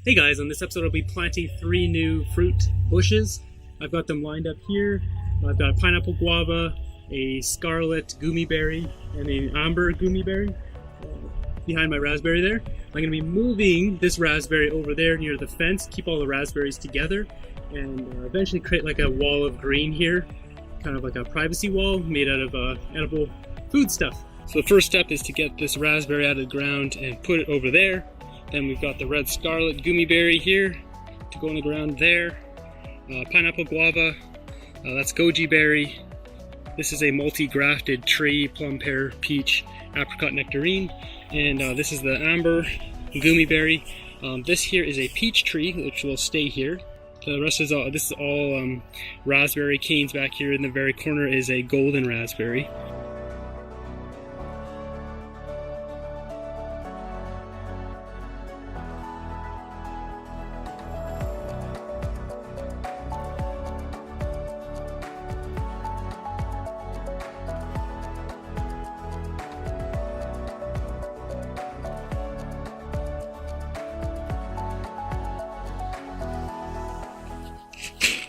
Hey guys, on this episode I'll be planting 3 new fruit bushes. I've got them lined up here. I've got a pineapple guava, a scarlet goumi berry, and an amber goumi berry behind my raspberry there. I'm going to be moving this raspberry over there near the fence, keep all the raspberries together, and eventually create like a wall of green here, kind of like a privacy wall made out of edible food stuff. So the first step is to get this raspberry out of the ground and put it over there. Then we've got the red scarlet goumi berry here to go on the ground there. Pineapple guava, that's goji berry. This is a multi-grafted tree, plum, pear, peach, apricot, nectarine. And this is the amber goumi berry. This here is a peach tree, which will stay here. The rest is all, this is all raspberry canes back here. In the very corner is a golden raspberry.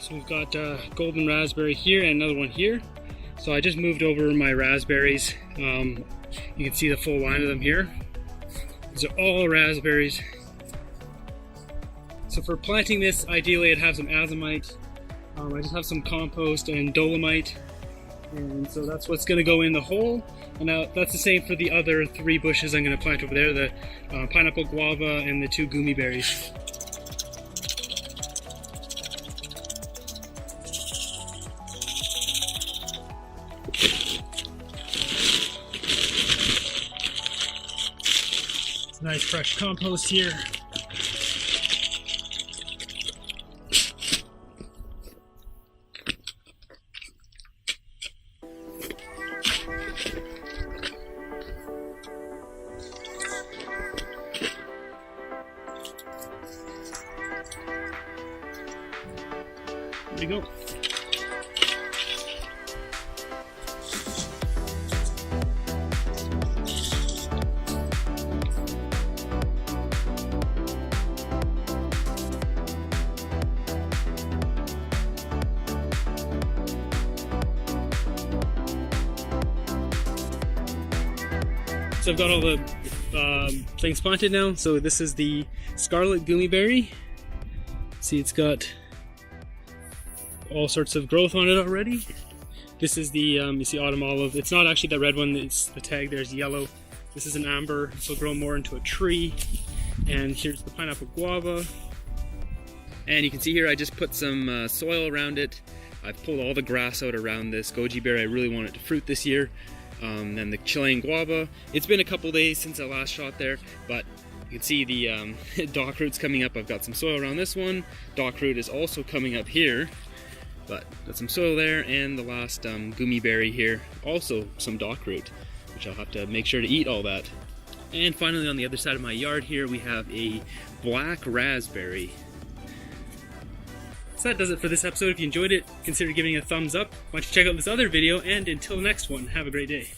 So we've got golden raspberry here and another one here. So I just moved over my raspberries. You can see the full line of them here. These are all raspberries. So for planting this, ideally I'd have some azomite. I just have some compost and dolomite. And so that's what's going to go in the hole. And now that's the same for the other 3 bushes I'm going to plant over there, the pineapple guava and the 2 goumi berries. Nice fresh compost here. There we go. So I've got all the things planted now. So this is the scarlet goumi berry. See, it's got all sorts of growth on it already. This is the, you see, autumn olive. It's not actually the red one, it's the tag there's yellow. This is an amber, this will grow more into a tree. And here's the pineapple guava. And you can see here I just put some soil around it. I've pulled all the grass out around this goji berry. I really want it to fruit this year. Then the Chilean guava. It's been a couple days since I last shot there, but you can see the dock root's coming up. I've got some soil around this one. Dock root is also coming up here, but got some soil there, and the last goumi berry here, also some dock root, which I'll have to make sure to eat all that. And finally, on the other side of my yard here, we have a black raspberry. So that does it for this episode. If you enjoyed it, consider giving it a thumbs up. Why don't you check out this other video, and until the next one, have a great day.